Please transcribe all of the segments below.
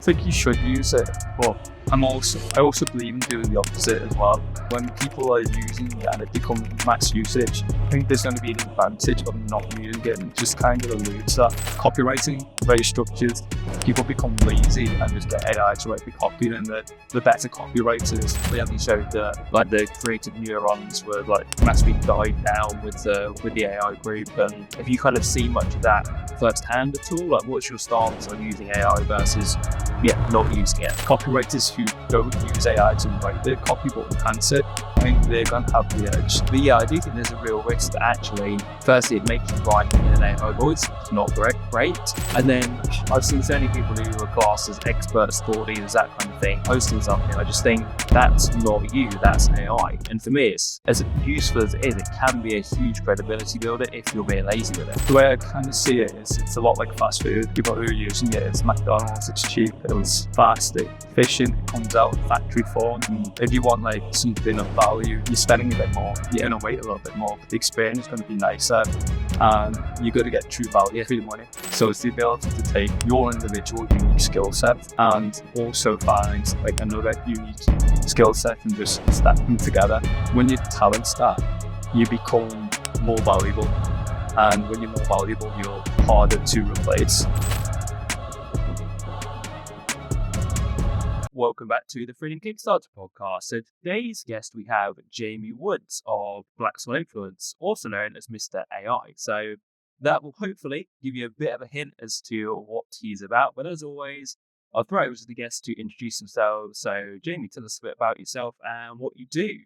think you should use it, but I also believe in doing the opposite as well. When people are using it and it becomes mass usage, I think there's going to be an advantage of not using it, and just kind of alludes that copywriting, very structured, people become lazy and just get AI to write the copy, and the better copywriters, they haven't showed that like the creative neurons were like massively died down with the AI group. And have you kind of seen much of that firsthand at all? Like, what's your stance on using AI versus not using it? Copywriters who don't use AI to write their copy but enhance it, I think they're going to have the edge. But yeah, I do think there's a real risk that actually, firstly, it makes you write in an AI voice, it's not great. And then I've seen so many people who are classed as experts, thought leaders, that kind of thing, posting something. I just think that's not you, that's AI. And for me, it's as useful as it is, it can be a huge credibility builder if you're being lazy with it. The way I kind of see it is it's a lot like fast food. People who are using it, it's McDonald's, it's cheap, it's fast, it's efficient, it comes out in factory form. And if you want like something of value, you're spending a bit more, you're going to wait a little bit more, but the experience is going to be nicer, and you're going to get true value for your money. So it's the ability to take your individual unique skill set and also find like another unique skill set and just stack them together. When your talents stack, you become more valuable, and when you're more valuable, you're harder to replace. Welcome back to the Freedom Kickstarter podcast. So today's guest, we have Jamie Woods of Black Swan Influence, also known as Mr. AI. So that will hopefully give you a bit of a hint as to what he's about. But as always, I'll throw it over to the guests to introduce themselves. So Jamie, tell us a bit about yourself and what you do.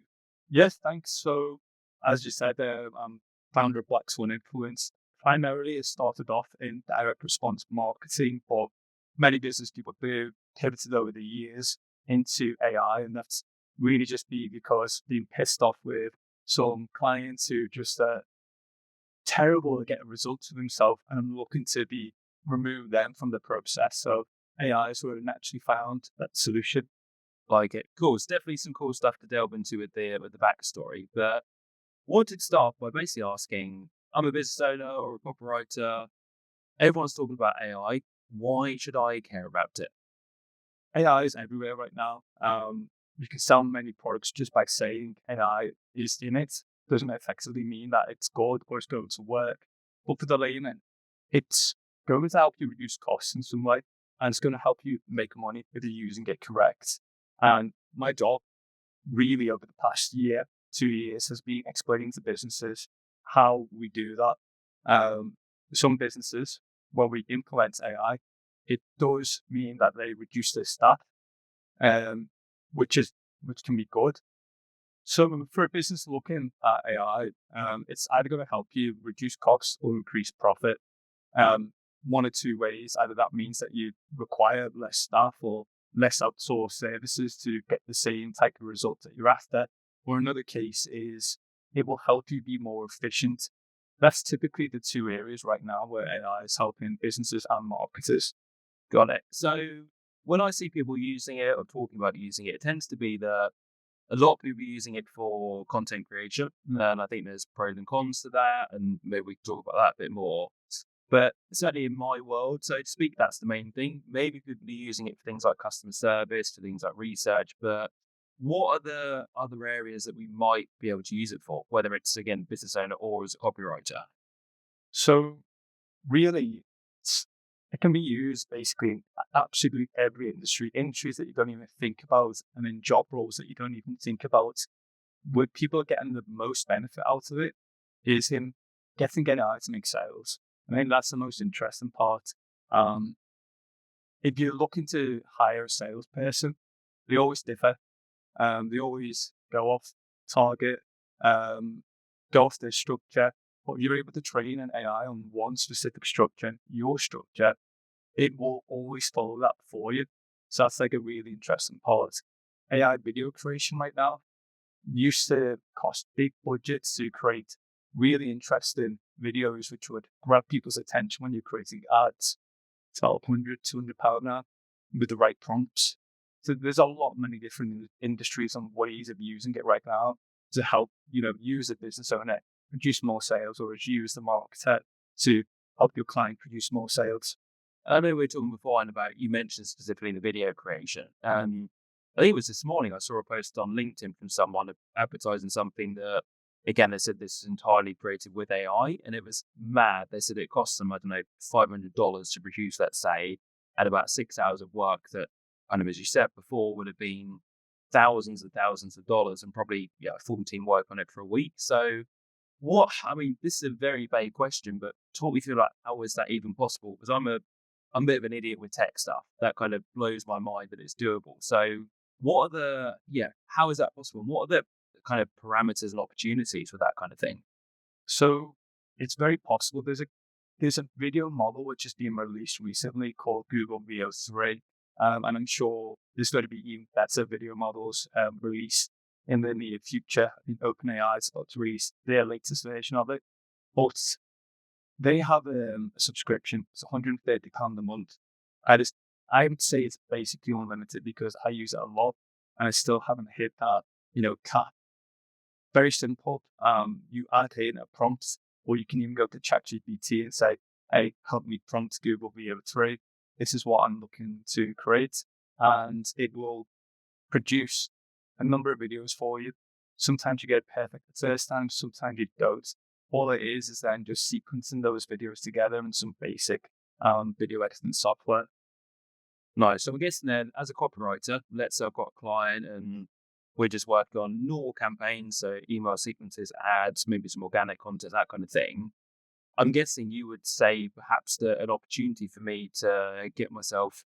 Yes, thanks. So as you said, I'm founder of Black Swan Influence. Primarily, it started off in direct response marketing, but many business people do pivoted over the years into AI, and that's really just because being pissed off with some clients who just terrible at getting results for themselves, and I'm looking to remove them from the process. So AI is where I naturally found that solution. Like it, cool. It's definitely some cool stuff to delve into with the backstory. But I wanted to start by basically asking: I'm a business owner or a copywriter. Everyone's talking about AI. Why should I care about it? AI is everywhere right now. You can sell many products just by saying AI is in it. Doesn't effectively mean that it's good or it's going to work. But for the layman, it's going to help you reduce costs in some way, and it's going to help you make money if you're using it correct. And my job really over the past year, 2 years, has been explaining to businesses how we do that. Some businesses, when we implement AI, it does mean that they reduce their staff, which can be good. So for a business looking at AI, it's either going to help you reduce costs or increase profit. One or two ways. Either that means that you require less staff or less outsourced services to get the same type of result that you're after. Or another case is it will help you be more efficient. That's typically the two areas right now where AI is helping businesses and marketers. Got it. So when I see people using it or talking about using it, it tends to be that a lot of people are using it for content creation. And I think there's pros and cons to that. And maybe we can talk about that a bit more. But certainly in my world, so to speak, that's the main thing. Maybe people are using it for things like customer service, for things like research. But what are the other areas that we might be able to use it for, whether it's, again, business owner or as a copywriter? So really, it can be used basically in absolutely every industries that you don't even think about, and in job roles that you don't even think about. Where people are getting the most benefit out of it is in getting AI to make sales. I think that's the most interesting part. If you're looking to hire a salesperson, they always differ. They always go off target, go off their structure. But if you're able to train an AI on one specific structure, your structure, it will always follow that for you. So that's like a really interesting part. AI video creation right now used to cost big budgets to create really interesting videos which would grab people's attention when you're creating ads. It's about £100, £200 now with the right prompts. So there's a lot many different industries and ways of using it right now to help, you as a business owner produce more sales, or as you as the marketer to help your client produce more sales. I know we were talking beforehand about, you mentioned specifically the video creation. I think it was this morning I saw a post on LinkedIn from someone advertising something that, again, they said this is entirely created with AI, and it was mad. They said it costs them, I don't know, $500 to produce, let's say, at about 6 hours of work that, I know, as you said before, would have been thousands and thousands of dollars, and probably, yeah, a full team work on it for a week. So I mean, this is a very vague question, but talk me through, like, how is that even possible? Because I'm a bit of an idiot with tech stuff. That kind of blows my mind that it's doable. So how is that possible? And what are the kind of parameters and opportunities with that kind of thing? So it's very possible. There's a video model which is being released recently called Google Veo 3. And I'm sure there's going to be even better video models released in the near future. I think OpenAI is about to release their latest version of it. But they have a subscription. It's £130 a month. I would say it's basically unlimited because I use it a lot and I still haven't hit that, cap. Very simple. You add in a prompt, or you can even go to ChatGPT and say, "Hey, help me prompt Google Veo 3. This is what I'm looking to create," and it will produce a number of videos for you. Sometimes you get it perfect the first time, sometimes you don't. All it is then just sequencing those videos together in some basic video editing software. Nice. So I'm guessing then, as a copywriter, let's say I've got a client and we're just working on normal campaigns, so email sequences, ads, maybe some organic content, that kind of thing. I'm guessing you would say perhaps that an opportunity for me to get myself,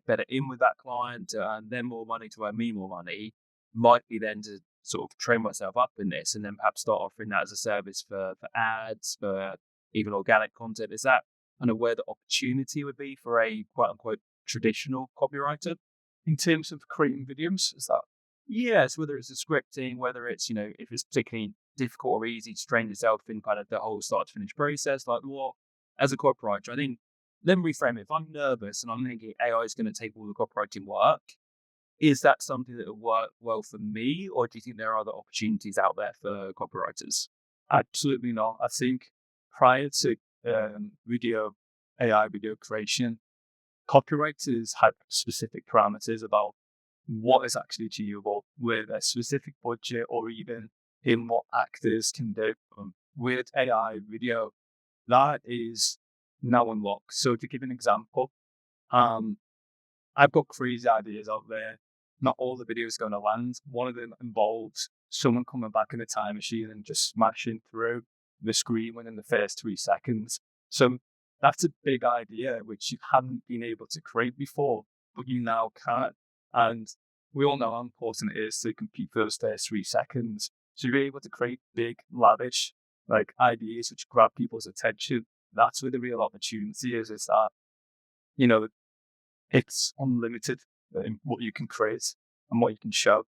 better in with that client, to earn them more money, to earn me more money, might be then to sort of train myself up in this, and then perhaps start offering that as a service for ads, for even organic content. Is that kind of where the opportunity would be for a quote unquote traditional copywriter? In terms of creating videos, is that? Yes, whether it's the scripting, whether it's, if it's particularly difficult or easy to train yourself in kind of the whole start to finish process, like what, as a copywriter, I think, let me reframe it. If I'm nervous and I'm thinking AI is going to take all the copywriting work, is that something that will work well for me? Or do you think there are other opportunities out there for copywriters? Absolutely not. I think prior to AI video creation, copywriters had specific parameters about what is actually achievable with a specific budget or even in what actors can do. With AI video, that is now unlocked. So to give an example, I've got crazy ideas out there. Not all the videos going to land. One of them involves someone coming back in a time machine and just smashing through the screen within the first 3 seconds. So that's a big idea which you hadn't been able to create before, but you now can. And we all know how important it is to compete for those first 3 seconds. So you're able to create big, lavish, like ideas which grab people's attention. That's where the real opportunity is that, you know, it's unlimited in what you can create and what you can show.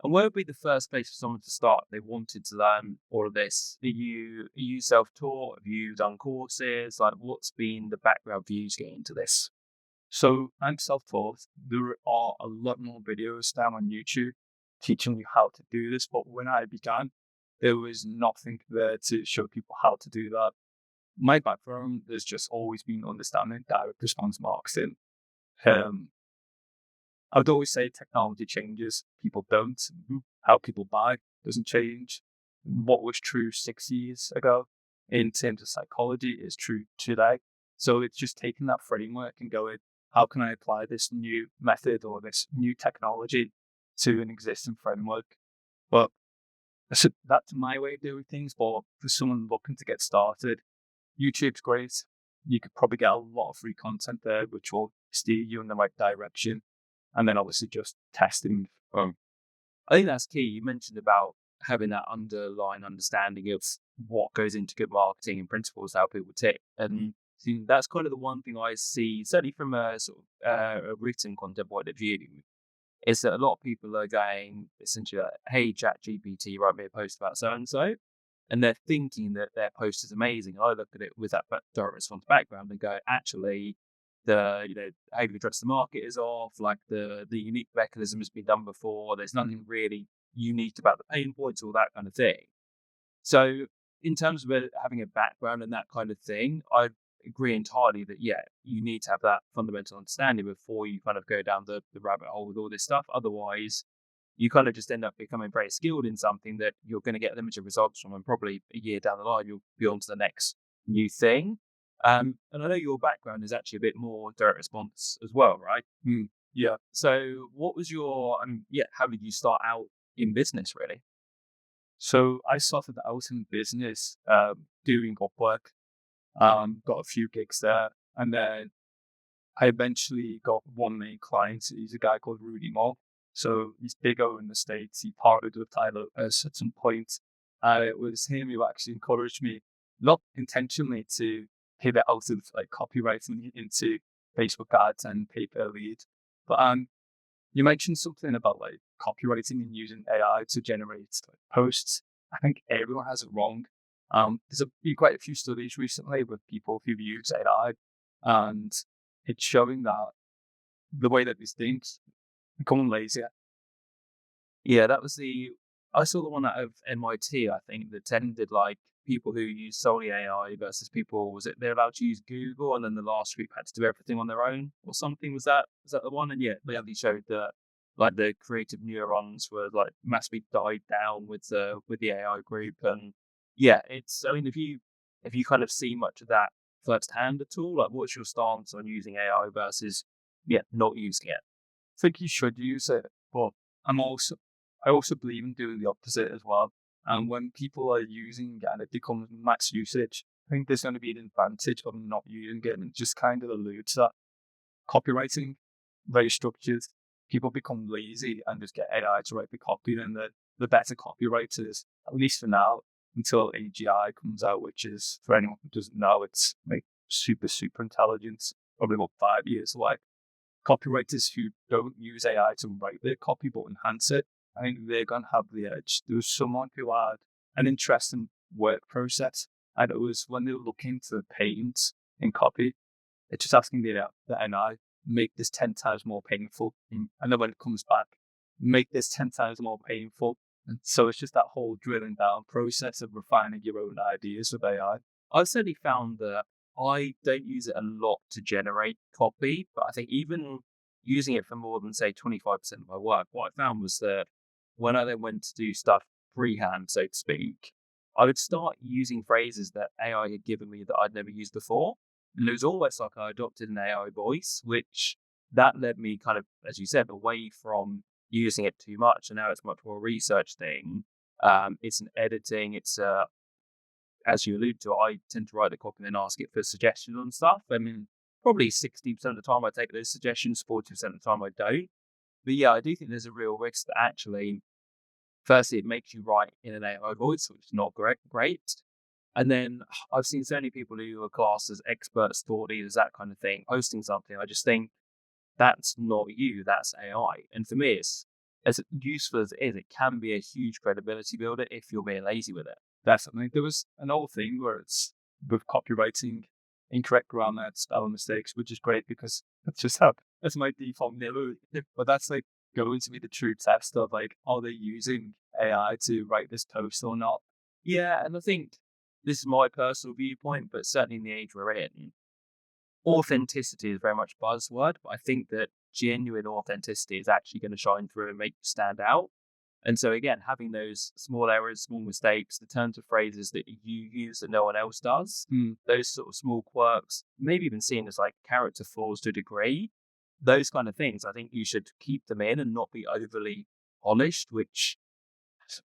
And where would be the first place for someone to start? They wanted to learn all of this. Are you self-taught? Have you done courses? Like, what's been the background for you to get into this? So I'm self-taught. There are a lot more videos down on YouTube teaching you how to do this. But when I began, there was nothing there to show people how to do that. My background has just always been understanding direct response marketing. I would always say technology changes, people don't. How people buy doesn't change. What was true 6 years ago in terms of psychology is true today. So it's just taking that framework and going, how can I apply this new method or this new technology to an existing framework? But so that's my way of doing things. But for someone looking to get started, YouTube's great. You could probably get a lot of free content there, which will steer you in the right direction. And then obviously just testing. I think that's key. You mentioned about having that underlying understanding of what goes into good marketing and principles, how people tick. And that's kind of the one thing I see, certainly from a sort of a written content point of view, is that a lot of people are going essentially like, hey, ChatGPT, write me a post about so and so. And they're thinking that their post is amazing. I look at it with that direct response background and go, actually, how you address the market is off, like the unique mechanism has been done before. There's nothing really unique about the pain points, all that kind of thing. So in terms of having a background and that kind of thing, agree entirely that, yeah, you need to have that fundamental understanding before you kind of go down the rabbit hole with all this stuff. Otherwise, you kind of just end up becoming very skilled in something that you're going to get limited results from, and probably a year down the line, you'll be on to the next new thing. And I know your background is actually a bit more direct response as well, right? Mm, yeah. So, what was your, yeah, how did you start out in business, really? So I started out in business, doing Upwork, got a few gigs there. And then I eventually got one main client. He's a guy called Rudy Moore. So he's big over in the States. He partnered with Tyler at some point. And it was him who actually encouraged me, not intentionally, to pivot out of like copywriting into Facebook ads and pay per lead. But you mentioned something about like copywriting and using AI to generate like posts. I think everyone has it wrong. Been quite a few studies recently with people who've used AI, and it's showing that the way that these things become lazier. Yeah, that was I saw the one out of MIT, I think, that tended like people who use solely AI versus people, was it they're allowed to use Google, and then the last group had to do everything on their own or something? Was that the one? And yeah, they actually showed that like the creative neurons were like massively died down with the AI group. And yeah, it's, I mean, if you kind of see much of that firsthand at all, like what's your stance on using AI versus, yeah, not using it? Think you should use it, but I'm also I also believe in doing the opposite as well. And when people are using it and it becomes max usage, I think there's going to be an advantage of not using it, and it just kind of alludes that copywriting, very structured. People become lazy and just get AI to write the copy, and the better copywriters, at least for now, until AGI comes out, which is, for anyone who doesn't know, it's like super intelligence, probably about 5 years away. Copywriters who don't use AI to write their copy but enhance it, I think they're going to have the edge. There was someone who had an interesting work process, and it was when they were looking for pains in copy, it's just asking the NI, make this 10 times more painful. And then when it comes back, make this 10 times more painful. And so it's just that whole drilling down process of refining your own ideas with AI. I've certainly found that I don't use it a lot to generate copy, but I think even using it for more than, say, 25% of my work, what I found was that when I then went to do stuff freehand, so to speak, I would start using phrases that AI had given me that I'd never used before. And it was almost like I adopted an AI voice, which that led me kind of, as you said, away from using it too much. And now it's much more a research thing. It's an editing, it's as you allude to, I tend to write the copy and then ask it for suggestions on stuff. I mean, probably 60% of the time I take those suggestions, 40% of the time I don't. But yeah, I do think there's a real risk that actually, firstly, it makes you write in an AI voice, which is not great. And then I've seen so many people who are classed as experts, thought leaders, that kind of thing, posting something. I just think that's not you, that's AI. And for me, it's as useful as it is, it can be a huge credibility builder if you're being lazy with it. Definitely. There was an old thing where it's with copywriting, incorrect grammar, spelling mistakes, which is great because that's just how that's my default mode. But that's like going to be the true test of like, are they using AI to write this post or not? Yeah, and I think this is my personal viewpoint, but certainly in the age we're in, authenticity is very much a buzzword, but I think that genuine authenticity is actually going to shine through and make you stand out. And so again, having those small errors, small mistakes, the turns of phrases that you use that no one else does, those sort of small quirks, maybe even seen as like character flaws to a degree, those kind of things, I think you should keep them in and not be overly polished, which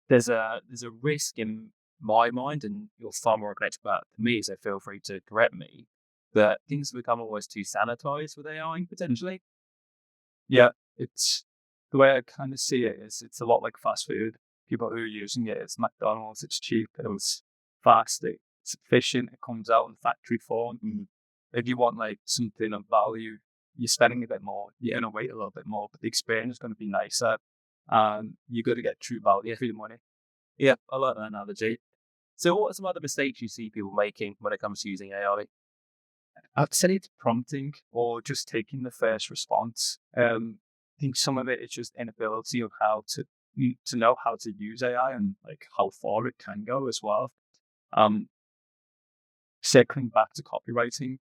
there's a risk in my mind, and you're far more connected about it than me, so feel free to correct me, that things become almost too sanitized with AI potentially. Yeah, it's the way I kind of see it is it's a lot like fast food. People who are using it, it's McDonald's, it's cheap, it's fast, it's efficient, it comes out in factory form. If you want like something of value, you're spending a bit more, you're going to wait a little bit more, but the experience is going to be nicer. And you're going to get true value for your money. Yeah, I like that analogy. So what are some other mistakes you see people making when it comes to using AI? I'd say it's prompting or just taking the first response. I think some of it is just inability of how to know how to use AI and like how far it can go as well. Um, circling back to copywriting,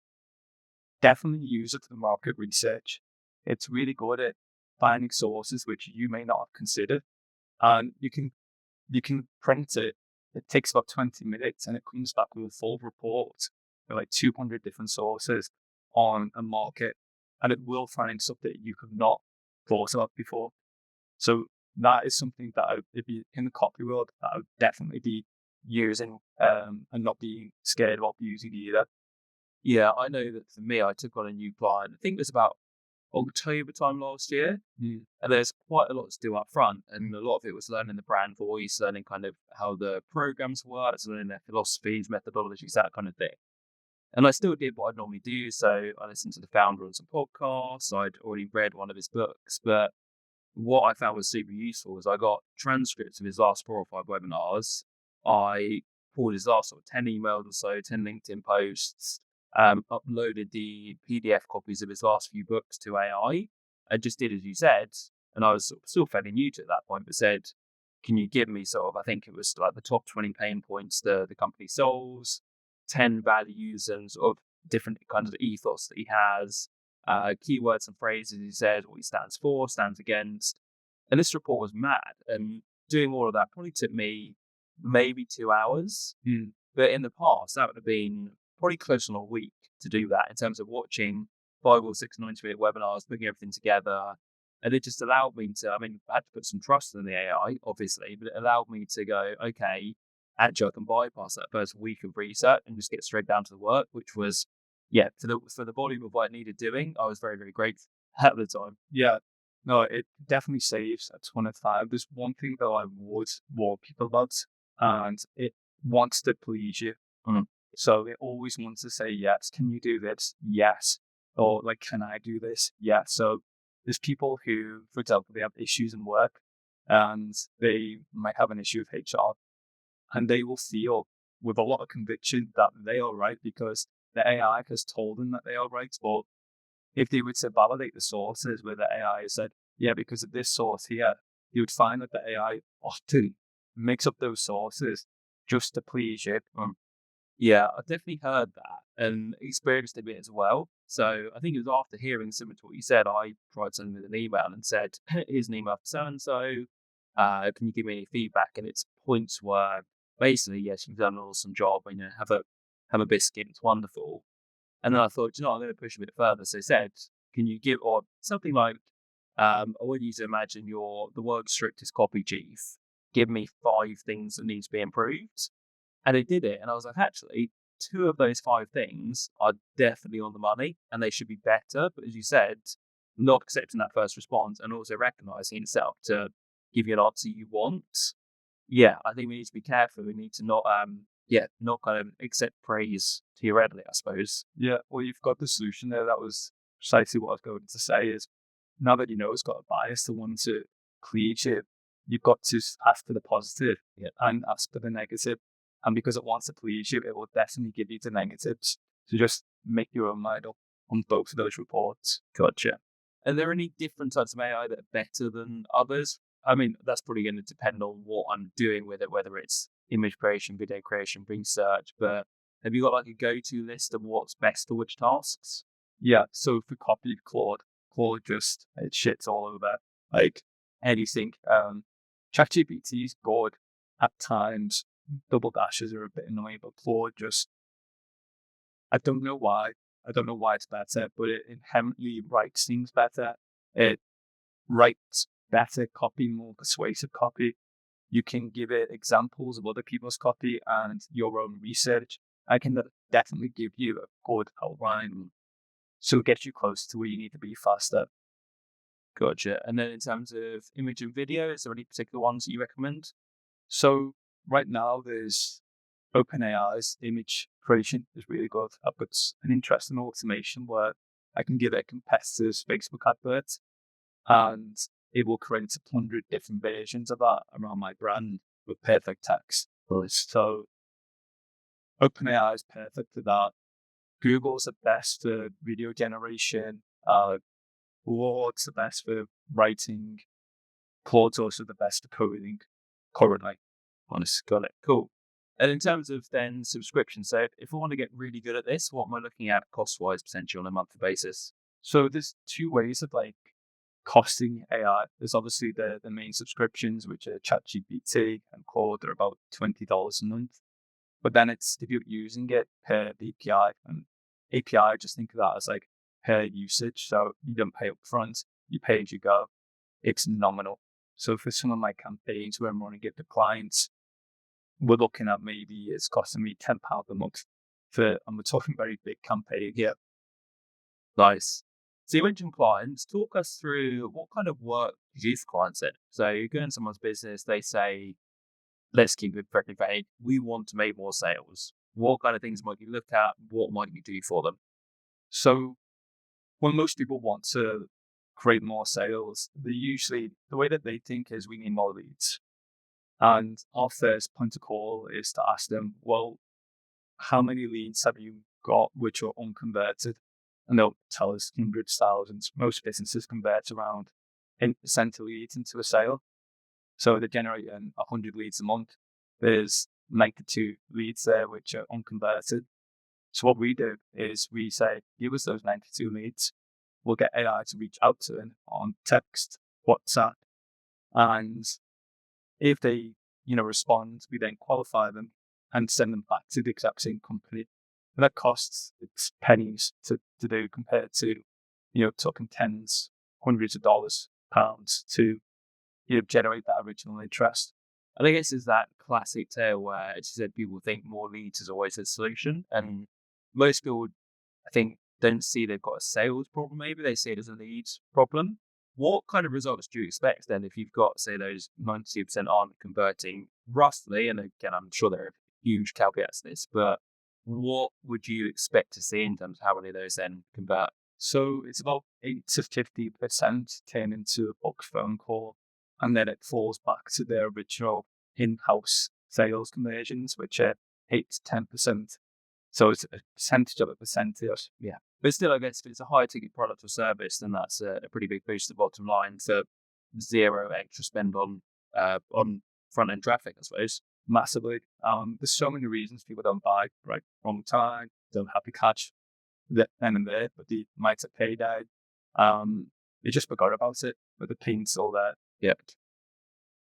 definitely use it for the market research. It's really good at finding sources which you may not have considered, and you can print it. It takes about 20 minutes, and it comes back with a full report with like 200 different sources on a market, and it will find stuff that you have not thought about before. So that is something that if you in the copy world, that I would definitely be using, and not being scared about using either. Yeah, I know that for me, I took on a new client. I think it was about October time last year, and there's quite a lot to do up front, and a lot of it was learning the brand voice, learning kind of how the programs work, learning their philosophies, methodologies, that kind of thing. And I still did what I'd normally do. So I listened to the founder on some podcasts. I'd already read one of his books, but what I found was super useful is I got transcripts of his last 4 or 5 webinars. I pulled his last sort of 10 emails or so, 10 LinkedIn posts, uploaded the PDF copies of his last few books to AI, and just did as you said. And I was sort of still fairly new to it at that point, but said, can you give me sort of, I think it was like the top 20 pain points the company solves, 10 values and sort of different kinds of ethos that he has, keywords and phrases he said, what he stands for, stands against. And this report was mad. And doing all of that probably took me maybe 2 hours. But in the past, that would have been probably close on a week to do that in terms of watching 5 or 6 90-minute webinars, putting everything together. And it just allowed me to, I mean, I had to put some trust in the AI, obviously, but it allowed me to go, okay, actually, I can bypass that first week of research and just get straight down to the work, which was, yeah, for the volume of what I needed doing, I was very, very grateful at the time. Yeah, no, it definitely saves a ton of time. There's one thing though I would warn people about, and it wants to please you. So it always wants to say yes. Can you do this? Yes. Or like, can I do this? Yes. So there's people who, for example, they have issues in work, and they might have an issue with HR, and they will feel with a lot of conviction that they are right because the AI has told them that they are right. But if they were to validate the sources where the AI has said, yeah, because of this source here, you would find that the AI often makes up those sources just to please you. Yeah, I definitely heard that and experienced a bit as well. So I think it was after hearing similar to what you said, I tried sending them an email and said, here's an email for so and so. Can you give me any feedback? And its points were basically, yes, you've done an awesome job, and have a biscuit, it's wonderful. And then I thought, you know, I'm going to push a bit further. So I said, can you give, or something like, I want you to imagine you're the world's strictest copy chief. Give me 5 things that need to be improved. And it did it. And I was like, actually, 2 of those 5 things are definitely on the money and they should be better. But as you said, not accepting that first response and also recognizing itself to give you an answer you want. Yeah, I think we need to be careful. We need to not, not kind of accept praise too readily, I suppose. Yeah, well, you've got the solution there. That was precisely what I was going to say is now that you know it's got a bias to want to please you, you've got to ask for the positive and ask for the negative. And because it wants to please you, it will definitely give you the negatives. So just make your own mind up on both of those reports. Gotcha. Are there any different types of AI that are better than others? I mean, that's probably going to depend on what I'm doing with it, whether it's image creation, video creation, research. But have you got like a go-to list of what's best for which tasks? Yeah, so for copy, Claude just, it shits all over like anything. ChatGPT is good at times. Double dashes are a bit annoying, but Claude just, I don't know why. I don't know why it's better, but it inherently writes things better. It writes better copy, more persuasive copy. You can give it examples of other people's copy and your own research. I can definitely give you a good outline. So it gets you close to where you need to be faster. Gotcha. And then in terms of image and video, is there any particular ones that you recommend? So right now there's OpenAI's image creation is really good. I've got an interesting automation where I can give it a competitor's Facebook advert and it will create 100 different versions of that around my brand with perfect text. So OpenAI is perfect for that. Google's the best for video generation. Claude's the best for writing. Claude's also the best for coding currently. Honestly, got it. Cool. And in terms of then subscription, so if I want to get really good at this, what am I looking at cost-wise potentially on a monthly basis? So there's two ways of like costing AI. There's obviously the main subscriptions, which are ChatGPT and Claude. They're about $20 a month. But then it's if you're using it per API, and API, just think of that as like per usage. So you don't pay up front, you pay as you go. It's nominal. So for some of my campaigns where I'm running it to clients, we're looking at maybe it's costing me £10 a month and we're talking very big campaign. Yeah. Nice. So you mentioned clients. Talk us through what kind of work you do for clients then. So you go in someone's business, they say, let's keep it pretty vague. We want to make more sales. What kind of things might you look at? What might you do for them? So when most people want to create more sales, the way that they think is we need more leads. And our first point of call is to ask them, well, how many leads have you got which are unconverted? And they'll tell us hundreds, thousands. Most businesses convert around 8% of leads into a sale. So they're generating 100 leads a month. There's 92 leads there which are unconverted. So what we do is we say, give us those 92 leads. We'll get AI to reach out to them on text, WhatsApp, and if they, respond, we then qualify them and send them back to the exact same company. And that costs it's pennies to do compared to, talking tens, hundreds of dollars, pounds to, generate that original interest. And I guess it's that classic tale where, as you said, people think more leads is always a solution. And most people, I think, don't see they've got a sales problem. Maybe they see it as a leads problem. What kind of results do you expect then if you've got, say, those 92% aren't converting roughly? And again, I'm sure there are huge caveats to this, but what would you expect to see in terms of how many of those then convert? So it's about 8 to 50% turn into a bulk phone call, and then it falls back to their original in-house sales conversions, which are 8 to 10%. So it's a percentage of a percentage. Yeah. But still, I guess if it's a high ticket product or service, then that's a pretty big boost to the bottom line for zero extra spend on front end traffic, I suppose. Massively. There's so many reasons people don't buy, right? Wrong time, don't have the catch then and there, but they might have paid out. They just forgot about it, but the pain's still there. Yep.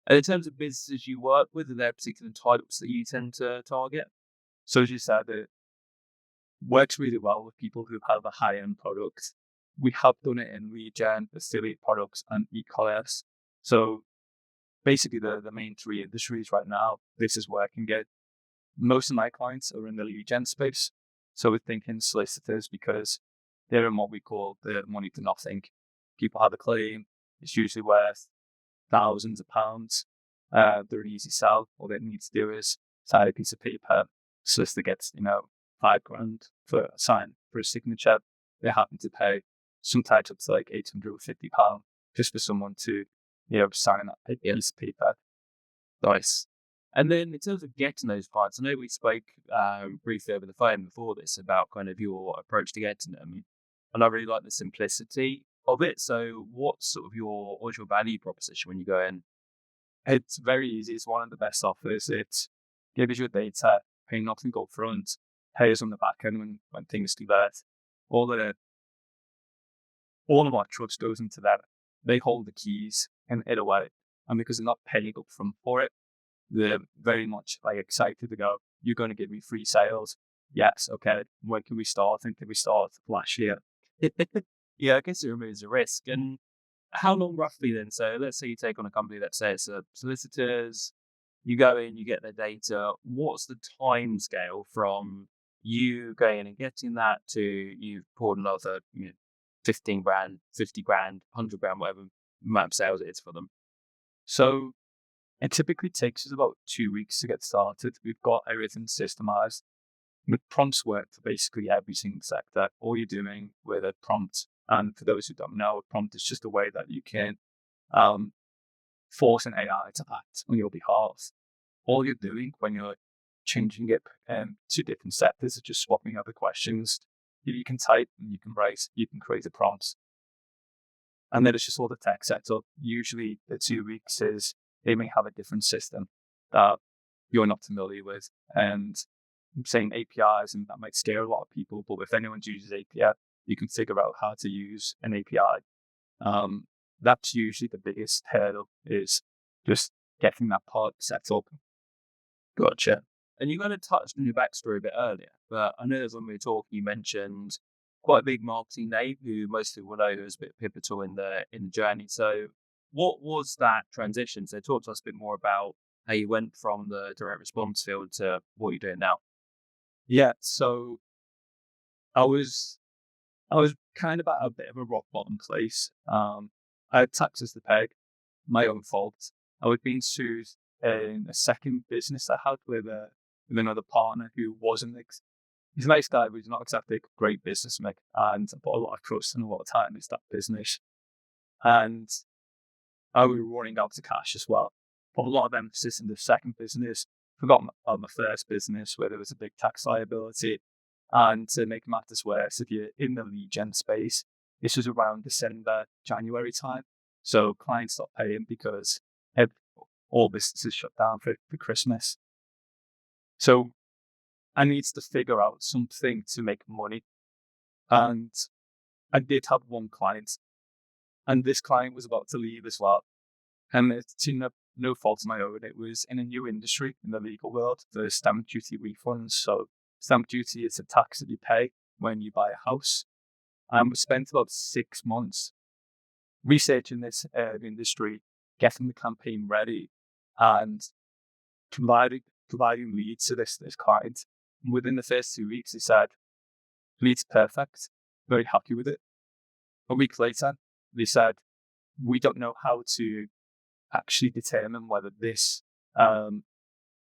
And in terms of businesses you work with, are there particular types that you tend to target? So as you said, it works really well with people who have a high-end product. We have done it in lead gen, affiliate products, and e-commerce. So basically the main three industries right now, this is working good. Most of my clients are in the lead gen space. So we're thinking solicitors because they're in what we call the money to nothing. People have a claim, it's usually worth thousands of pounds. They're an easy sell. All they need to do is sign a piece of paper. Solicitor gets, £5,000 for a sign for a signature. They're happy to pay sometimes up to like £850 just for someone to, sign that piece of paper. Nice. And then in terms of getting those clients, I know we spoke briefly over the phone before this about kind of your approach to getting them. And I really like the simplicity of it. So what's your value proposition when you go in? It's very easy. It's one of the best offers. It gives you data, pay nothing up front, pay us on the back end when things convert. All of our trust goes into that. They hold the keys in it away. And because they're not paying up front for it, they're very much like excited to go, you're going to give me free sales. Yes, okay. When can we start? I think we start last year. Yeah, I guess it removes the risk. And how long roughly then? So let's say you take on a company that says solicitors, you go in, you get their data. What's the time scale from you going in and getting that to you've poured another 15 grand, 50 grand, 100 grand, whatever amount of sales it is for them? So it typically takes us about 2 weeks to get started. We've got everything systemized. Prompts work for basically every single sector. All you're doing with a prompt, and for those who don't know, a prompt is just a way that you can force an AI to act on your behalf. All you're doing when you're changing it to different sectors is just swapping out the questions. You can type and you can write, you can create a prompt. And then it's just all the tech set up. Usually the 2 weeks is they may have a different system that you're not familiar with. And I'm saying APIs, and that might scare a lot of people, but if anyone uses API, you can figure out how to use an API. That's usually the biggest hurdle, is just getting that part set up. Gotcha. And you kind of touched on your backstory a bit earlier, but I know that when we were talking, you mentioned quite a big marketing name who most people know who was a bit pivotal in the journey. So, what was that transition? So, talk to us a bit more about how you went from the direct response field to what you're doing now. Yeah, so I was I was kind of at a bit of a rock bottom place. I had taxes to pay, my own fault. I was being sued in a second business I had with another partner who wasn't. He's a nice guy, but he's not exactly a great businessman. And I put a lot of trust and a lot of time into that business. And I was running out of cash as well. Put a lot of emphasis in the second business. Forgot about my first business where there was a big tax liability. And to make matters worse, if you're in the lead gen space, this was around December, January time. So clients stopped paying because all businesses shut down for Christmas. So I needed to figure out something to make money. And I did have one client, and this client was about to leave as well. And it's to no fault of my own. It was in a new industry in the legal world, the stamp duty refunds. So stamp duty is a tax that you pay when you buy a house. And we spent about 6 months researching this industry, getting the campaign ready, and providing leads to this client. And within the first 2 weeks, he said, "Lead's perfect. Very happy with it." A week later, they said, "We don't know how to actually determine whether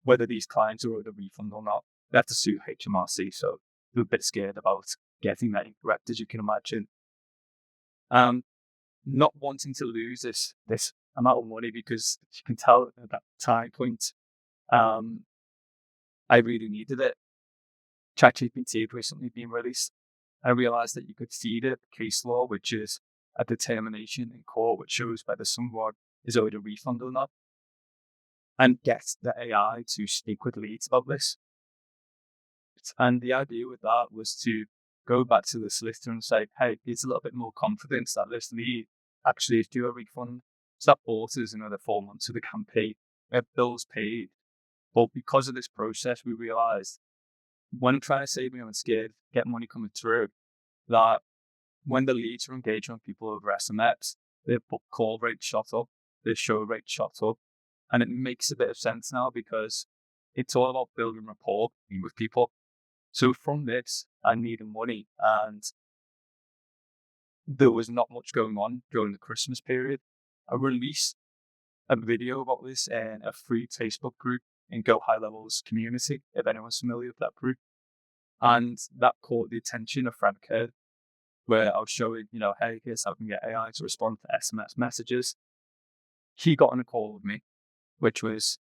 whether these clients are owed a refund or not. They have to sue HMRC, so they're a bit scared about getting that incorrect, as you can imagine. Not wanting to lose this amount of money, because you can tell at that time point, I really needed it. ChatGPT had recently been released. I realized that you could feed it case law, which is a determination in court which shows whether someone is owed a refund or not, and get the AI to speak with leads about this. And the idea with that was to go back to the solicitor and say, "Hey, here's a little bit more confidence that this lead actually is due a refund." So that bought us another 4 months of the campaign. We have bills paid. But because of this process, we realized when I'm trying to save money, I'm scared, get money coming through, that when the leads are engaging with people over SMS, their call rate shot up, their show rate shot up. And it makes a bit of sense now, because it's all about building rapport with people. So from this, I needed money, and there was not much going on during the Christmas period. I released a video about this in a free Facebook group in Go High Levels community, if anyone's familiar with that group. And that caught the attention of Frank Kerr, where I was showing, hey, here's how we can get AI to respond to SMS messages. He got on a call with me, which was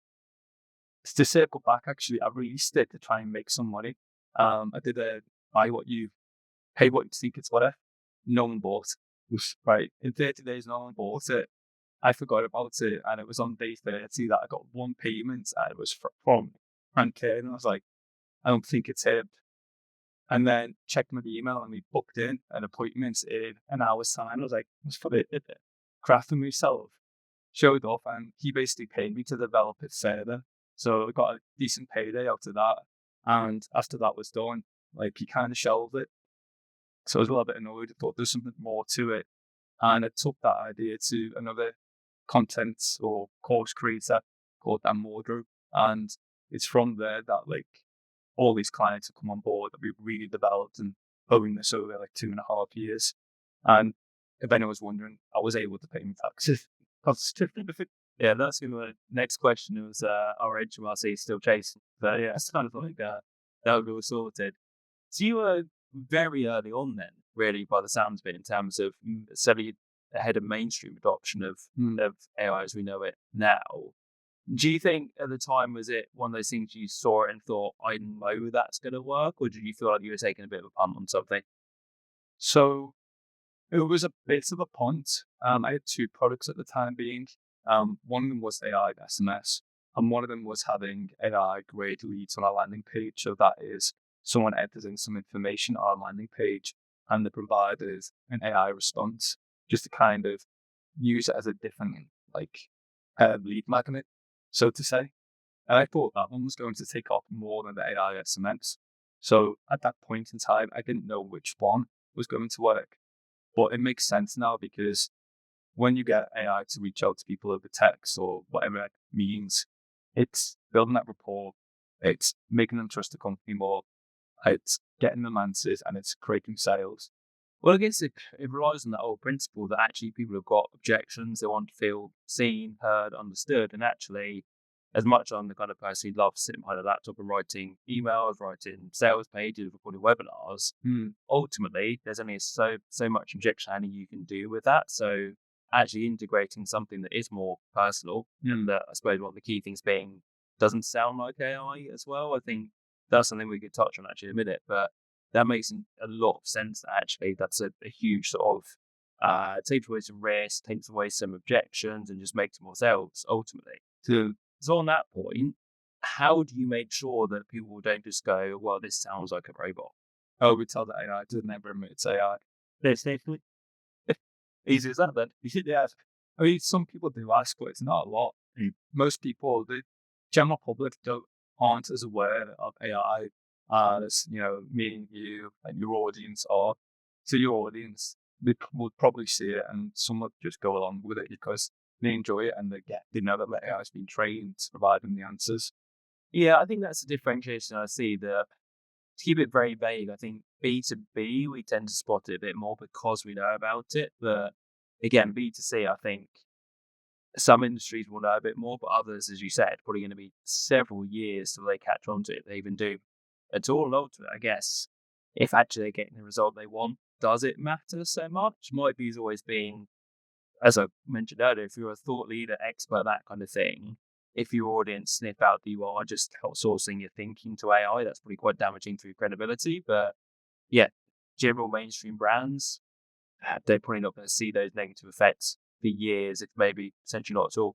to circle back. Actually, I released it to try and make some money. I did a buy what you pay what you think it's worth. No one bought. Right. In 30 days, no one bought it. I forgot about it, and it was on day 30 that I got one payment, and it was from Frank Kerr, and I was like, I don't think it's him. And then checked my email, and we booked in an appointment in an hour's time. I was like, I was for the crafting myself. Showed up, and he basically paid me to develop it further. So I got a decent payday out of that. And after that was done, he kind of shelved it. So I was a little bit annoyed. I thought there's something more to it. And I took that idea to another content or course creator called Dan Wardrobe. And it's from there that all these clients have come on board that we've really developed and owning this over 2.5 years. And if anyone's wondering, I was able to pay my taxes. Yeah, that's gonna be the next question. Was our HMRC still chasing? But yeah, it's kind of like that would be all sorted. So you were very early on then, really, by the sounds of it, in terms of certainly ahead of mainstream adoption of AI as we know it now. Do you think at the time, was it one of those things you saw it and thought, I know that's going to work? Or did you feel like you were taking a bit of a punt on something? So it was a bit of a punt. I had two products at the time being. One of them was AI SMS, And one of them was having AI grade leads on our landing page. So that is someone enters in some information on our landing page and the provider is an AI response just to kind of use it as a different lead magnet, so to say. And I thought that one was going to take off more than the AI SMS. So at that point in time, I didn't know which one was going to work. But it makes sense now because when you get AI to reach out to people over text or whatever that means, it's building that rapport, it's making them trust the company more, it's getting them answers, and it's creating sales. Well, I guess it relies on that old principle that actually people have got objections. They want to feel seen, heard, understood. And actually, as much as I'm the kind of person who loves sitting behind a laptop and writing emails, writing sales pages, recording webinars, ultimately, there's only so much objectionality you can do with that. So actually integrating something that is more personal, and that I suppose one of the key things being doesn't sound like AI as well. I think that's something we could touch on actually in a minute, but that makes a lot of sense. Actually, that's a huge sort of takes away some risk, takes away some objections, and just makes more sales ultimately. So on that point, how do you make sure that people don't just go, "Well, this sounds like a robot"? Oh, we tell the AI to never admit it's AI. There's definitely easy as that then. Yeah. I mean, some people do ask, but it's not a lot. Most people, the general public, aren't as aware of AI as, me and you and your audience are. So your audience, they would probably see it and some would just go along with it because they enjoy it and they know that the AI has been trained to provide them the answers. Yeah, I think that's the differentiation I see. To keep it very vague, I think B2B, we tend to spot it a bit more because we know about it. But again, B2C, I think some industries will know a bit more, but others, as you said, probably going to be several years till they catch on to it, if they even do at all. And ultimately, I guess, if actually they're getting the result they want, does it matter so much? Might be always being, as I mentioned earlier, if you're a thought leader, expert, that kind of thing, if your audience sniff out that you are just outsourcing your thinking to AI, that's probably quite damaging for your credibility. But yeah, general mainstream brands, they're probably not going to see those negative effects for years, if maybe essentially not at all.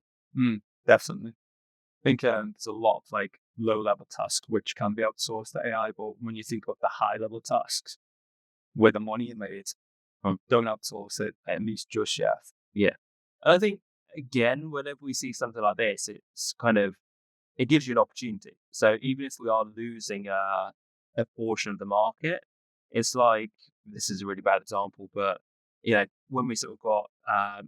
Definitely. I think there's a lot of low level tasks which can be outsourced to AI, but when you think of the high level tasks where the money is made, don't outsource it at least just yet. Yeah. And I think, again, whenever we see something like this, it's kind of, it gives you an opportunity. So even if we are losing a portion of the market, it's like, this is a really bad example, but when we sort of got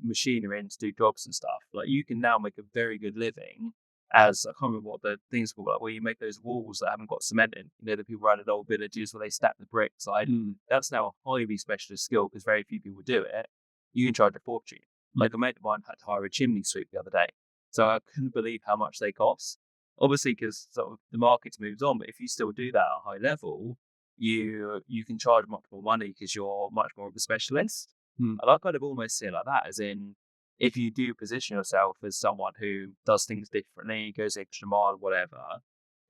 machinery in to do jobs and stuff, like you can now make a very good living as, I can't remember what the things called, like where you make those walls that haven't got cement in. The people around in old villages where they stack the bricks. Like that's now a highly specialist skill because very few people do it. You can charge a fortune. Like a mate of mine had to hire a chimney sweep the other day, so I couldn't believe how much they cost. Obviously, because sort of the market's moved on, but if you still do that at a high level, you can charge much more money because you're much more of a specialist. And I kind of almost see it like that, as in, if you do position yourself as someone who does things differently, goes the extra mile, whatever,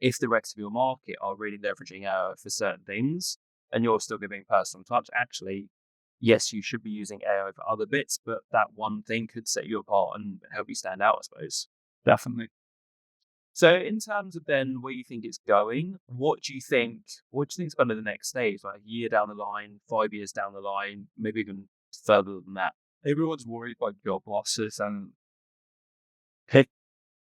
if the rest of your market are really leveraging AI for certain things and you're still giving personal touch, actually, yes, you should be using AI for other bits, but that one thing could set you apart and help you stand out, I suppose. Definitely. So in terms of then where you think it's going, what do you think is kind of the next stage, like a year down the line, 5 years down the line, maybe even further than that? Everyone's worried about job losses and there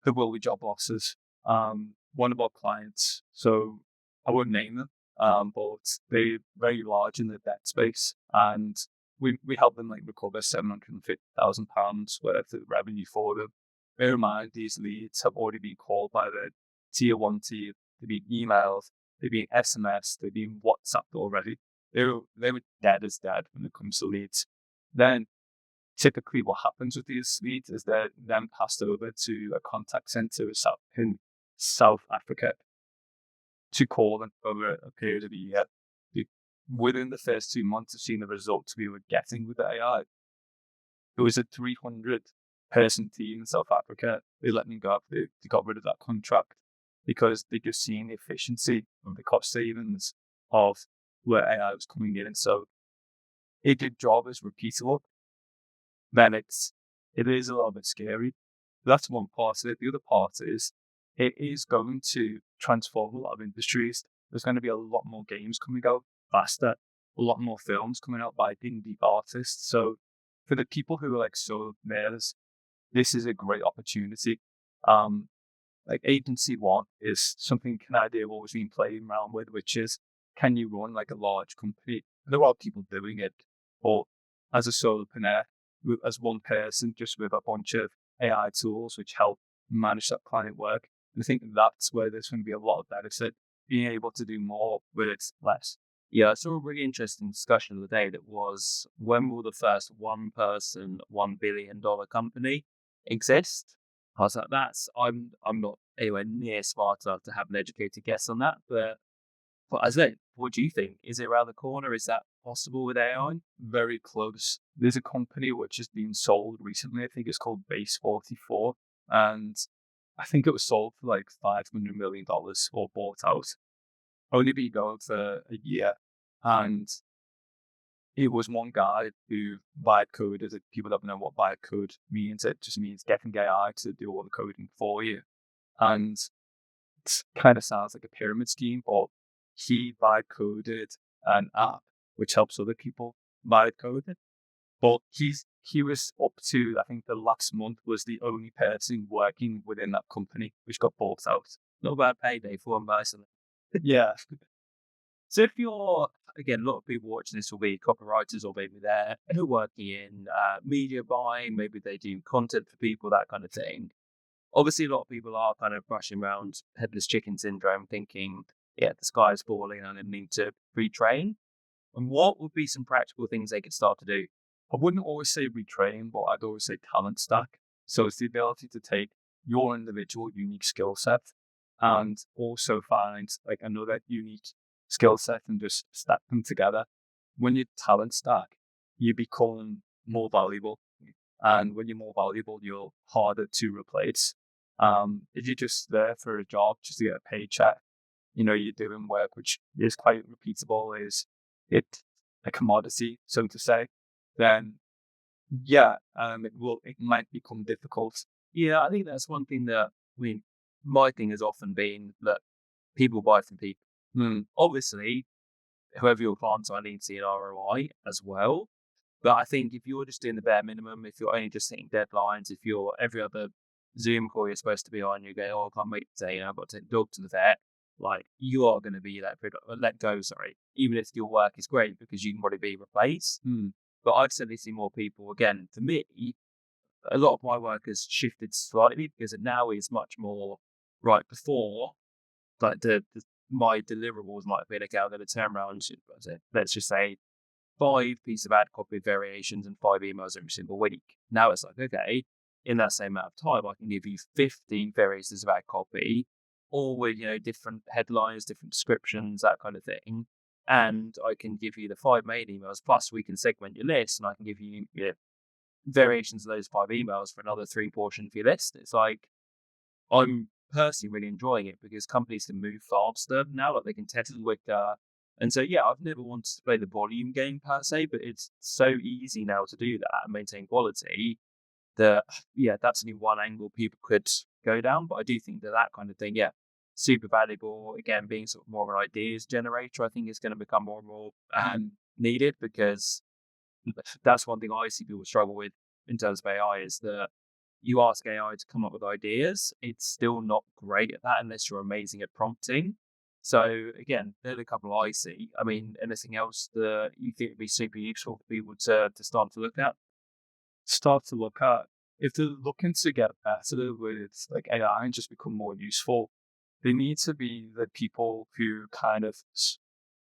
will be job losses. One of our clients, so I won't name them, but they're very large in the debt space and we help them recover £750,000 worth of revenue for them. Bear in mind, these leads have already been called by the tier one team, they've been emailed, they've been SMS, they've been WhatsApped already. They were dead as dead when it comes to leads. Then typically what happens with these leads is they're then passed over to a contact center in South Africa to call them over a period of a year. Within the first 2 months of seeing the results we were getting with the AI, it was a 300-person team in South Africa. They let them go. They got rid of that contract because they just seen the efficiency and the cost savings of where AI was coming in. And so if your job is repeatable, then it is a little bit scary. That's one part of it. The other part is it is going to transform a lot of industries. There's going to be a lot more games coming out faster, a lot more films coming out by indie artists. So for the people who are like solo players, this is a great opportunity. Like agency one is something an idea I've always been playing around with, which is, can you run like a large company? There are people doing it, but as a solopreneur, as one person, just with a bunch of AI tools which help manage that client work. And I think that's where there's going to be a lot of benefit, being able to do more with less. Yeah, I saw a really interesting discussion the other day that was, when will the first one person, $1 billion company exist? I was like, I'm not anywhere near smart enough to have an educated guess on that. But as I what do you think? Is it around the corner? Is that possible with AI? Very close. There's a company which has been sold recently. I think it's called Base 44. And I think it was sold for like $500 million or bought out. Only been going for a year. And it was one guy who vibe coded. If people don't know what vibe code means, it just means getting AI to do all the coding for you. And it kind of sounds like a pyramid scheme, but he vibe coded an app which helps other people vibe code it. But he was up to, I think the last month was the only person working within that company, which got bought out. Not a bad payday for one person. Yeah. So if you're, again, a lot of people watching this will be copywriters, or maybe they're working in media buying, maybe they do content for people, that kind of thing. Obviously, a lot of people are kind of rushing around headless chicken syndrome, thinking, yeah, the sky is falling and I need to retrain. And what would be some practical things they could start to do? I wouldn't always say retrain, but I'd always say talent stack. So it's the ability to take your individual unique skill set and also find like another unique skill set and just stack them together. When you talent stack, you become more valuable. And when you're more valuable, you're harder to replace. If you're just there for a job, just to get a paycheck, you're doing work which is quite repeatable, is it a commodity, so to say, then yeah, it might become difficult. Yeah, I think that's one thing that, my thing has often been that people buy from people. Obviously, whoever your clients are, need to see an ROI as well. But I think if you're just doing the bare minimum, if you're only just hitting deadlines, if you're every other Zoom call you're supposed to be on, you go, oh, I can't wait today, I've got to take the dog to the vet. Like, you are going to be let go, sorry, even if your work is great, because you can probably be replaced. But I'd certainly see more people, again, for me, a lot of my work has shifted slightly because it now is much more right before, like my deliverables might have been, okay, I'm going to turn around, let's just say 5 pieces of ad copy variations and 5 emails every single week. Now it's like, okay, in that same amount of time, I can give you 50 variations of ad copy, all with, different headlines, different descriptions, that kind of thing. And I can give you the 5 main emails, plus we can segment your list, and I can give you, variations of those 5 emails for another 3 portions of your list. It's like, I'm personally really enjoying it because companies can move faster now, like they can test quicker. And so, yeah, I've never wanted to play the volume game per se, but it's so easy now to do that and maintain quality that, yeah, that's only one angle people could go down. But I do think that kind of thing, yeah, super valuable. Again, being sort of more of an ideas generator, I think is going to become more and more needed, because that's one thing I see people struggle with in terms of AI, is that you ask AI to come up with ideas, it's still not great at that unless you're amazing at prompting. So again, they're the couple I see. I mean, anything else that you think would be super useful for people to start to look at? Start to look at, if they're looking to get better with like AI and just become more useful, they need to be the people who kind of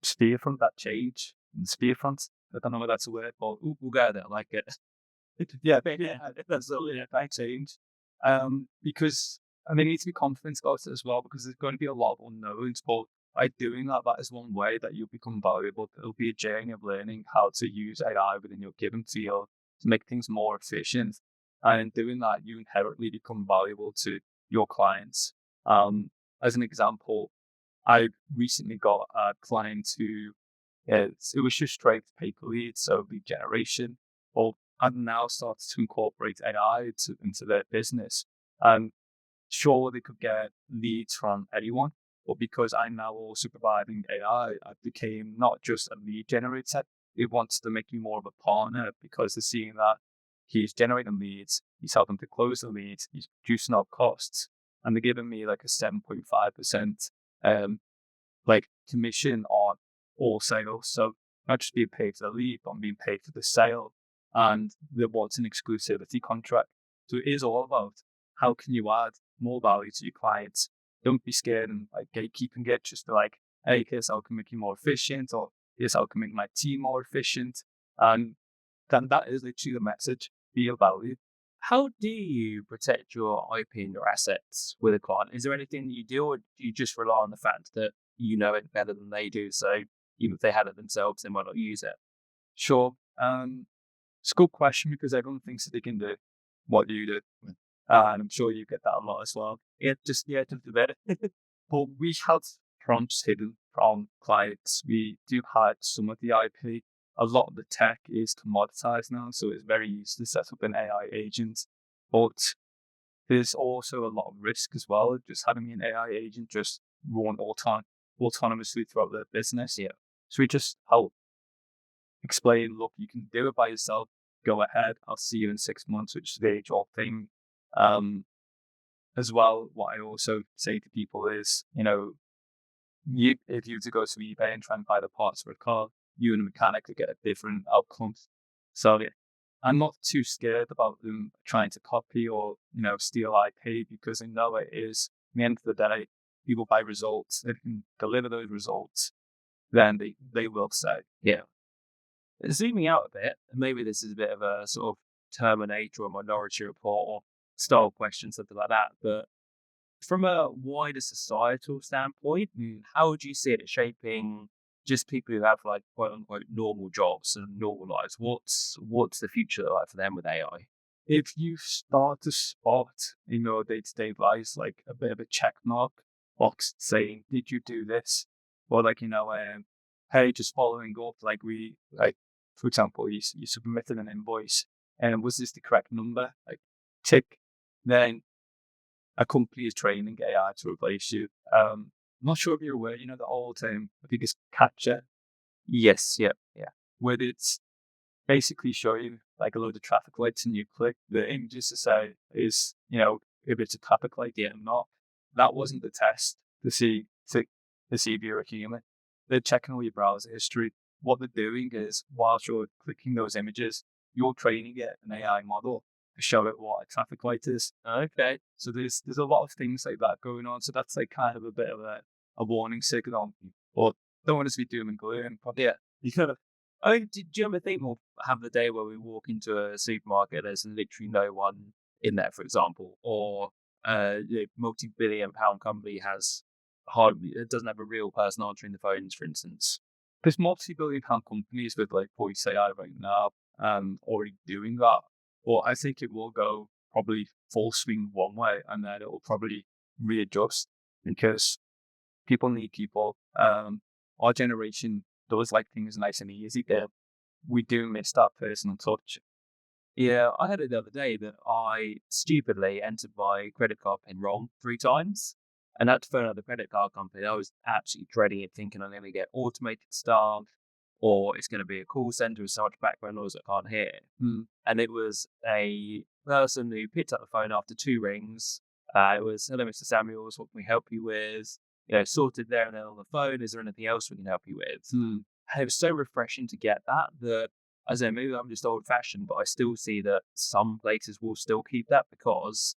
steer from that change and spear front. I don't know whether that's a word, but We'll go there, like it. yeah, that's that change. Because and they need to be confident about it as well, because there's going to be a lot of unknowns. But by doing that, that is one way that you'll become valuable. It'll be a journey of learning how to use AI within your given field to make things more efficient. And in doing that, you inherently become valuable to your clients. As an example, I recently got a client who it was just straight pay per lead, so lead generation. Well, I've now started to incorporate AI into their business. And Sure, they could get leads from anyone, but because I'm now also providing AI, I became not just a lead generator. It wants to make me more of a partner because they're seeing that he's generating leads, he's helping to close the leads, he's reducing our costs, and they're giving me like a 7.5% um like commission on all sales. So not just being paid for the lead, but I'm being paid for the sale. And there was an exclusivity contract. So it is all about how can you add more value to your clients. Don't be scared and like gatekeeping it. Just be like, hey, here's how I can make you more efficient, or here's how I can make my team more efficient. And then that is literally the message. Be of value. How do you protect your IP and your assets with a client? Is there anything that you do, or do you just rely on the fact that you know it better than they do? So even if they had it themselves, they might not use it. Sure. It's a good question because everyone thinks that they can do what you do. And I'm sure you get that a lot as well. Just a bit. But we have prompts hidden from clients. We do hide some of the IP. A lot of the tech is commoditized now, so it's very easy to set up an AI agent. But there's also a lot of risk as well. Just having an AI agent just run autonomously throughout their business. Yeah. So we just help explain, look, you can do it by yourself. Go ahead. I'll see you in 6 months, which is the age-old thing. As well, what I also say to people is, if you were to go to eBay and try and buy the parts for a car, you and the mechanic could get a different outcome. So yeah, I'm not too scared about them trying to copy or, steal IP because I know it is, at the end of the day, people buy results. They can deliver those results, then they will say. Yeah. Zooming out a bit, and maybe this is a bit of a sort of Terminator or Minority Report or style question, something like that. But from a wider societal standpoint, how would you see it shaping just people who have like quote unquote normal jobs and normal lives? What's the future like for them with AI? If you start to spot in your day-to-day lives like a bit of a check mark box saying, did you do this? Or like, hey, just following up, for example, you submitted an invoice and was this the correct number? Like tick, then a company is training AI to replace you. I'm not sure if you're aware, the old I think it's capture, Yes, yeah, yeah. where it's basically show you like a load of traffic lights and you click the images to say is, if it's a traffic light, yeah or not. That wasn't the test to see if you're a human. They're checking all your browser history. What they're doing is whilst you're clicking those images, you're training it an AI model to show it what a traffic light is. Okay. So there's a lot of things like that going on. So that's like kind of a bit of a warning signal. But don't want us to be doom and gloom. But Yeah. you kind of Do you ever think we'll have the day where we walk into a supermarket, there's literally no one in there, for example, or multi-billion pound company has hardly, it doesn't have a real person answering the phones, for instance. there's multi-billion pound companies with like voice AI right now, already doing that. But I think it will go probably full swing one way, and then it will probably readjust because people need people. Our generation does like things nice and easy, but we do miss that personal touch. Yeah, I had it the other day that I stupidly entered my credit card PIN wrong 3 times and had to phone out the credit card company. I was absolutely dreading it, thinking I'm going to get automated stuff or it's going to be a call center with so much background noise I can't hear. And it was a person who picked up the phone after 2 rings. It was, hello, Mr. Samuels, what can we help you with? Sorted there and then on the phone. Is there anything else we can help you with? And it was so refreshing to get that I say maybe I'm just old fashioned, but I still see that some places will still keep that because,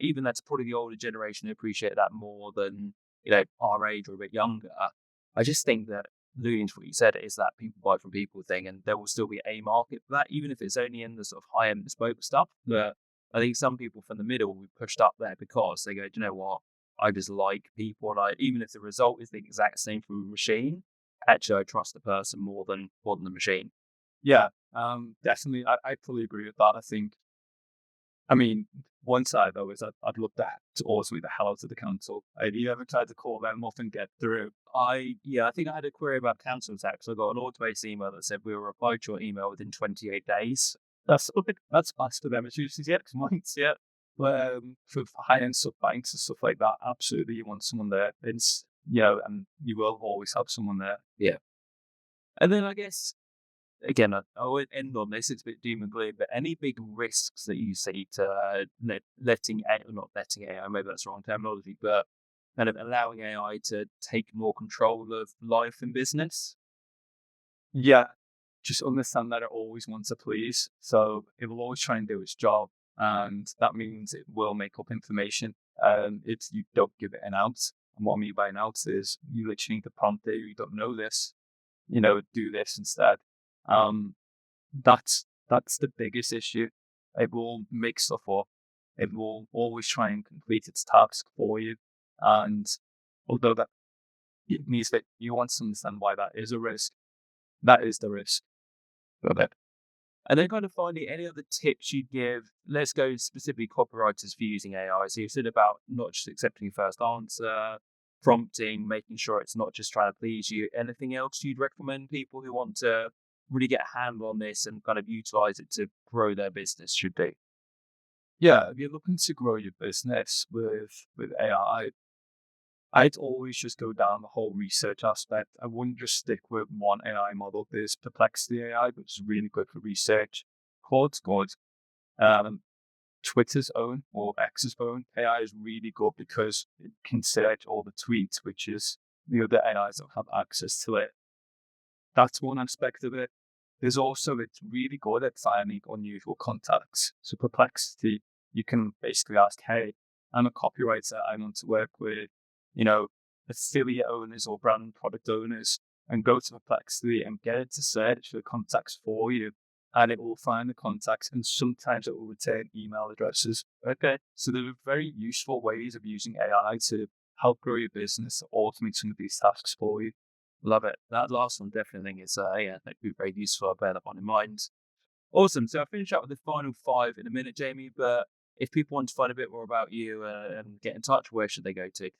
even that's probably the older generation who appreciate that more than, our age or a bit younger. I just think that alluding to what you said is that people buy from people thing and there will still be a market for that, even if it's only in the sort of high end bespoke stuff. But I think some people from the middle will be pushed up there because they go, do you know what? I just like people and even if the result is the exact same from a machine, actually I trust the person more than the machine. Yeah, definitely. I fully agree with that. I mean, one side though is I'd love that to also be the hell out of the council. Have you ever tried to call them up and get through? I think I had a query about council tax. I got an automated email that said we will reply to your email within 28 days. That's fast for them. It's usually 6 months. Yeah. For high-end stuff, banks and stuff like that, absolutely, you want someone there. It's, and you will always have someone there. Yeah. And then I guess, again, I won't end on this, it's a bit doom and gloom, but any big risks that you see to letting AI, not letting AI, maybe that's the wrong terminology, but kind of allowing AI to take more control of life and business? Yeah, just understand that it always wants to please. So it will always try and do its job. And that means it will make up information. If you don't give it an out. And what I mean by an out is you literally need to prompt it, you don't know this, do this instead. Um, that's the biggest issue. It will make stuff up. It will always try and complete its task for you. And although that it means that you want to understand why that is a risk, that is the risk. Got it. And then kind of finally, any other tips you'd give? Let's go specifically copywriters for using AI. So you said about not just accepting your first answer, prompting, making sure it's not just trying to please you. Anything else you'd recommend people who want to really get a handle on this and kind of utilize it to grow their business should do? Yeah, if you're looking to grow your business with AI, I'd always just go down the whole research aspect. I wouldn't just stick with one AI model. There's Perplexity AI, which is really good for research. Claude's good. Um, Twitter's own or X's own AI is really good because it can search all the tweets, which is the other AIs don't have access to it. That's one aspect of it. There's also, it's really good at finding unusual contacts. So Perplexity, you can basically ask, hey, I'm a copywriter. I want to work with, you know, affiliate owners or brand product owners, and go to Perplexity and get it to search for contacts for you. And it will find the contacts, and sometimes it will return email addresses. Okay. So there are very useful ways of using AI to help grow your business, to automate some of these tasks for you. Love it. That last one definitely think is yeah, that'd be very useful. I'll bear that one in mind. Awesome. So I'll finish up with the final five in a minute, Jamie. But if people want to find a bit more about you and get in touch, where should they go to?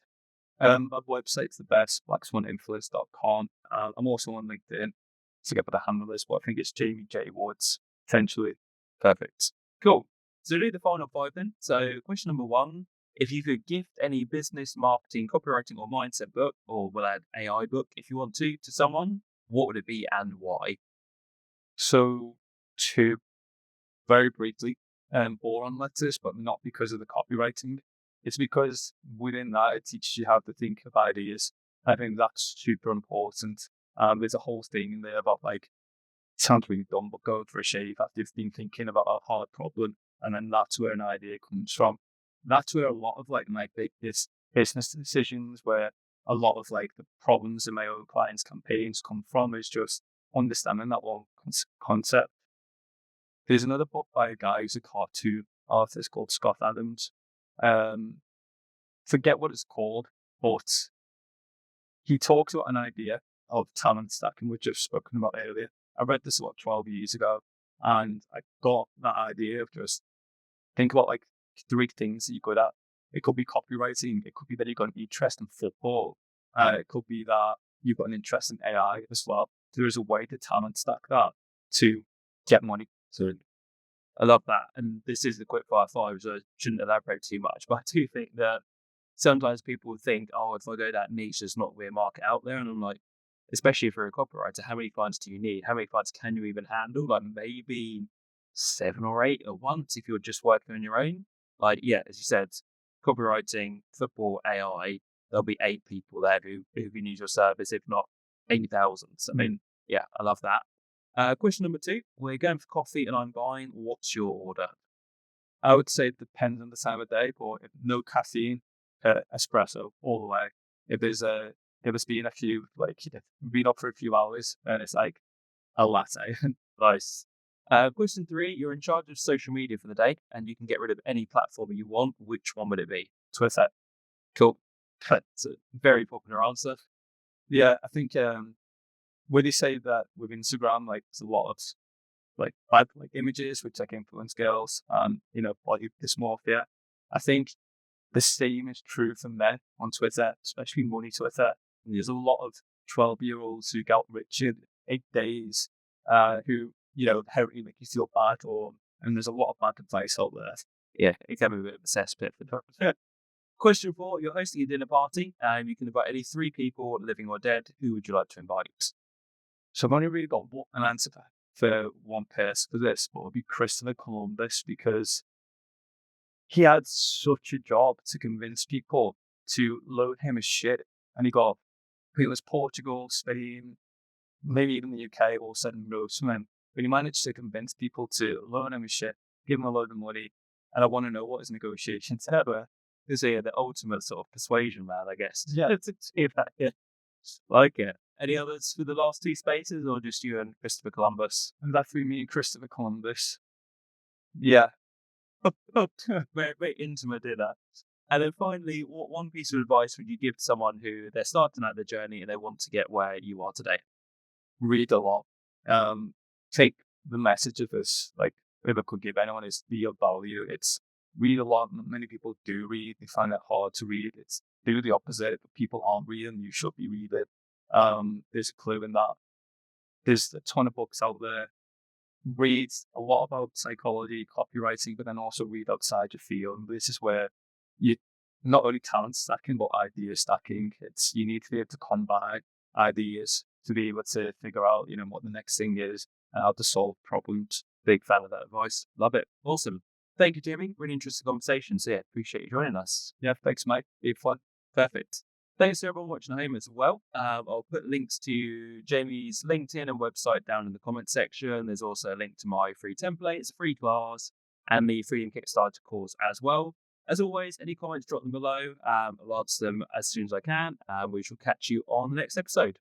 My website's the best, blackswaninfluence.com. I'm also on LinkedIn. I forget what the handle is, but I think it's Jamie J. Woods, potentially. Perfect. Cool. So do the final five then. So question number one, if you could gift any business, marketing, copywriting, or mindset book, or we'll add AI book if you want to someone, what would it be and why? So, to very briefly, boron letters, but not because of the copywriting. It's because within that, it teaches you how to think of ideas. I think that's super important. There's a whole thing in there about like, it sounds really dumb, but going for a shave after you've been thinking about a hard problem, and then that's where an idea comes from. That's where a lot of like my biggest business decisions, where a lot of like the problems in my own clients' campaigns come from, is just understanding that one concept. There's another book by a guy who's a cartoon artist called Scott Adams. Um, Forget what it's called, but he talks about an idea of talent stacking, which I've spoken about earlier. I read this about 12 years ago, and I got that idea of just think about like three things that you're good at. It could be copywriting. It could be that you've got an interest in football. It could be that you've got an interest in AI as well. There is a way to talent stack that to get money. So I love that. And this is the quick fire five, so I shouldn't elaborate too much. But I do think that sometimes people think, oh, if I go that niche, there's not really a market out there. And I'm like, especially if you're a copywriter, how many clients do you need? How many clients can you even handle? Like maybe 7 or 8 at once if you're just working on your own. Like, yeah, as you said, copywriting, football, AI, there'll be 8 people there who can use your service, if not 8,000. I mean, yeah, I love that. Question number 2, we're going for coffee and I'm buying. What's your order? I would say it depends on the time of day, but if no caffeine, espresso all the way. If it's been a few, like, been up for a few hours, and it's like a latte. Nice. Question 3, you're in charge of social media for the day and you can get rid of any platform you want. Which one would it be? Twitter. Cool. That's a very popular answer. Yeah, I think when you say that with Instagram, like there's a lot of like bad like images which like influence girls and body dysmorphia. I think the same is true for men on Twitter, especially money Twitter. And there's a lot of 12-year-olds who got rich in 8 days, who inherently make you feel bad, and there's a lot of bad advice out there. Yeah, it can be a bit of a cesspit for times. Question 4, you're hosting a dinner party and you can invite any 3 people, living or dead. Who would you like to invite? So I've only really got an answer for one person for this, but it would be Christopher Columbus, because he had such a job to convince people to load him as shit. And he got, I think it was Portugal, Spain, maybe even the UK, all said and wrote from him. But he managed to convince people to loan him his shit, give him a load of money. And I want to know what his negotiations were. Is he the ultimate sort of persuasion man, I guess? Yeah, To see that, yeah. Like it. Any others for the last 2 spaces, or just you and Christopher Columbus? and that threw me and Christopher Columbus. Yeah. Very, very intimate dinner. And then finally, what one piece of advice would you give to someone who they're starting out their journey and they want to get where you are today? Read a lot. Take the message of this, like, if I could give anyone, is be of value. It's read a lot. Many people do read. They find it hard to read. It's do the opposite. If people aren't reading, you should be reading. There's a clue in that. There's a ton of books out there. Read a lot about psychology, copywriting, but then also read outside your field. This is where you not only talent stacking, but idea stacking. It's you need to be able to combine ideas to be able to figure out, what the next thing is and how to solve problems. Big fan of that advice. Love it. Awesome. Thank you, Jamie. Really interesting conversation. So yeah, appreciate you joining us. Yeah, thanks, mate. Be fun. Perfect. Thanks to everyone watching at home as well. I'll put links to Jamie's LinkedIn and website down in the comment section. There's also a link to my free templates, free class, and the Freedom Kickstarter course as well. As always, any comments, drop them below. I'll answer them as soon as I can. We shall catch you on the next episode.